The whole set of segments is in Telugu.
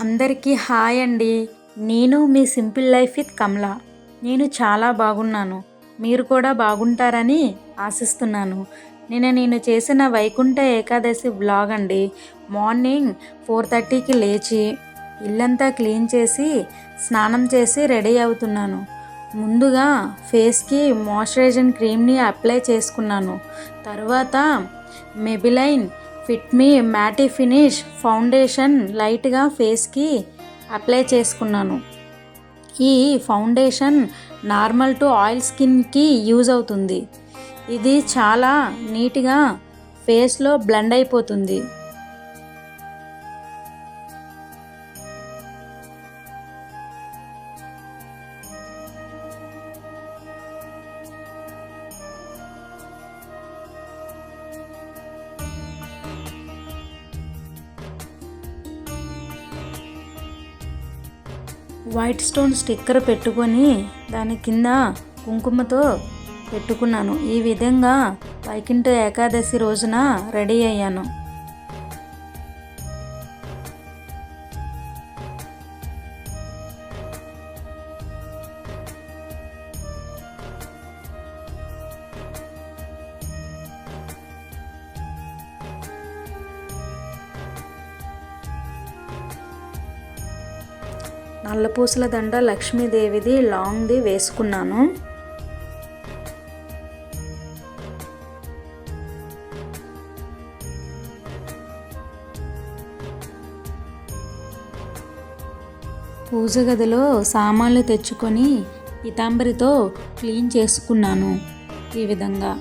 అందరికీ హాయ్ అండి. నేను మీ సింపుల్ లైఫ్ విత్ కమల. నేను చాలా బాగున్నాను. మీరు కూడా బాగుంటారని ఆశిస్తున్నాను. నేను చేసిన వైకుంఠ ఏకాదశి వ్లాగ్ అండి. మార్నింగ్ 4:30కి లేచి ఇల్లంతా క్లీన్ చేసి స్నానం చేసి రెడీ అవుతున్నాను. ముందుగా ఫేస్కి మాయిశ్చరైజింగ్ క్రీమ్ని అప్లై చేసుకున్నాను. తర్వాత మెబిలైన్ ఫిట్ మీ మ్యాటీ ఫినిష్ ఫౌండేషన్ లైట్గా ఫేస్కి అప్లై చేసుకున్నాను. ఈ ఫౌండేషన్ నార్మల్ టు ఆయిల్ స్కిన్కి యూజ్ అవుతుంది. ఇది చాలా నీట్గా ఫేస్లో బ్లెండ్ అయిపోతుంది. వైట్ స్టోన్ స్టిక్కర్ పెట్టుకొని దాని కింద కుంకుమతో పెట్టుకున్నాను. ఈ విధంగా వైకుంఠ ఏకాదశి రోజున రెడీ అయ్యాను. నల్లపూసల దండ లక్ష్మీదేవిది లాంగ్ది వేసుకున్నాను. పూజ గదిలో సామాన్లు తెచ్చుకొని పీతాంబరితో క్లీన్ చేసుకున్నాను. ఈ విధంగా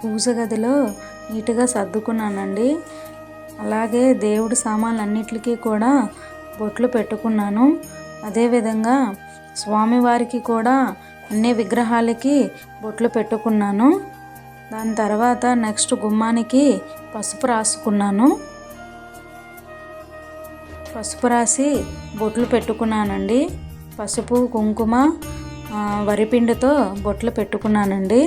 పూజ గదిలో నీట్గా సర్దుకున్నానండి. అలాగే దేవుడి సామాన్లన్నిటికీ కూడా బొట్లు పెట్టుకున్నాను. అదేవిధంగా స్వామివారికి కూడా అన్ని విగ్రహాలకి బొట్లు పెట్టుకున్నాను. దాని తర్వాత నెక్స్ట్ గుమ్మానికి పసుపు రాసుకున్నాను. పసుపు రాసి బొట్లు పెట్టుకున్నానండి. పసుపు కుంకుమ వరిపిండితో బొట్లు పెట్టుకున్నానండి.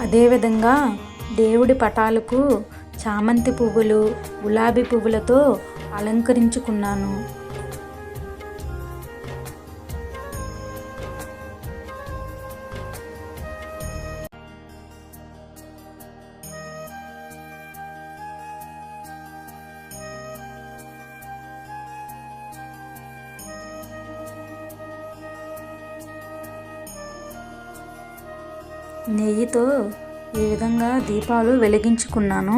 అదేవిధంగా దేవుడి పటాలకు చామంతి పువ్వులు గులాబీ పువ్వులతో అలంకరించుకున్నాను. నెయ్యితో ఈ విధంగా దీపాలు వెలిగించుకున్నాను.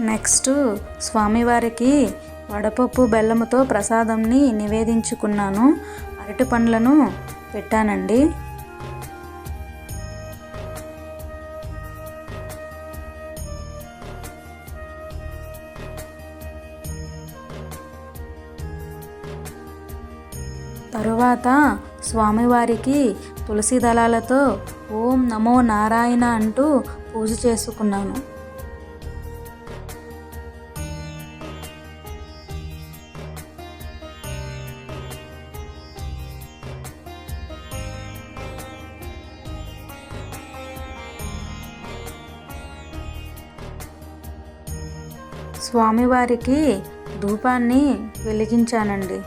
నెక్స్ట్ స్వామివారికి వడపప్పు బెల్లముతో ప్రసాదంని నివేదించుకున్నాను. అరటి పండ్లను పెట్టానండి. తరువాత స్వామివారికి తులసి దళాలతో ఓం నమో నారాయణ అంటూ పూజ చేసుకున్నాను. స్వామివారికి ధూపాన్ని వెలిగించానండి.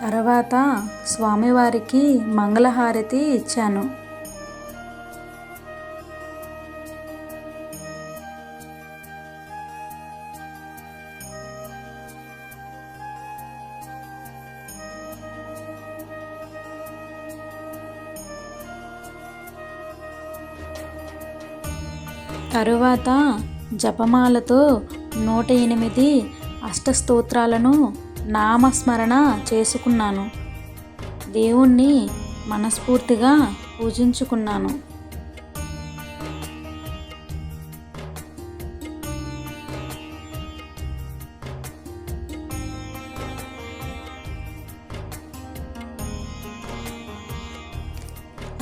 తర్వాత స్వామివారికి మంగళహారతి ఇచ్చాను. తరువాత జపమాలతో 108 అష్టస్తోత్రాలను నామస్మరణ చేసుకున్నాను. దేవుణ్ణి మనస్ఫూర్తిగా పూజించుకున్నాను.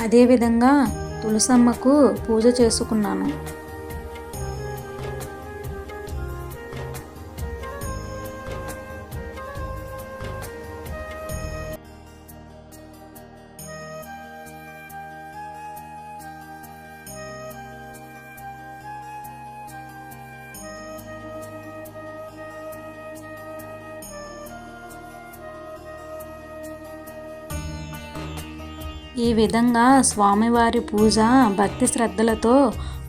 అదేవిధంగా తులసమ్మకు పూజ చేసుకున్నాను. ఈ విధంగా స్వామివారి పూజ భక్తి శ్రద్ధలతో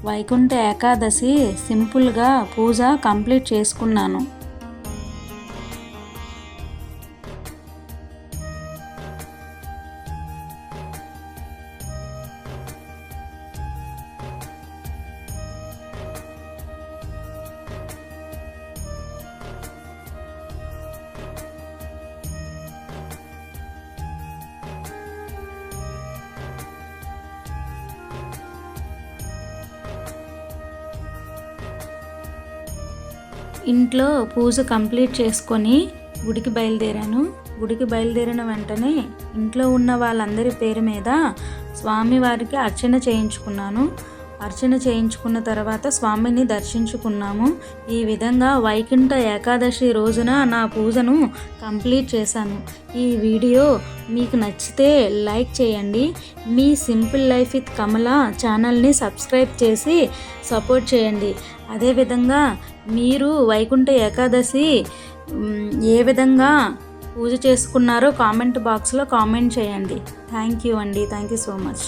వైకుంఠ ఏకాదశి సింపుల్గా పూజ కంప్లీట్ చేసుకున్నాను. ఇంట్లో పూజ కంప్లీట్ చేసుకొని గుడికి బయలుదేరాను. గుడికి బయలుదేరిన వెంటనే ఇంట్లో ఉన్న వాళ్ళందరి పేరు మీద స్వామివారికి అర్చన చేయించుకున్నాను. అర్చన చేయించుకున్న తర్వాత స్వామిని దర్శించుకున్నాము. ఈ విధంగా వైకుంఠ ఏకాదశి రోజున నా పూజను కంప్లీట్ చేశాను. ఈ వీడియో మీకు నచ్చితే లైక్ చేయండి. మీ సింపుల్ లైఫ్ విత్ కమల ఛానల్ని సబ్స్క్రైబ్ చేసి సపోర్ట్ చేయండి. అదేవిధంగా మీరు వైకుంఠ ఏకాదశి ఏ విధంగా పూజ చేసుకున్నారో కామెంట్ బాక్స్లో కామెంట్ చేయండి. థ్యాంక్ యూ అండి. Thank you so much.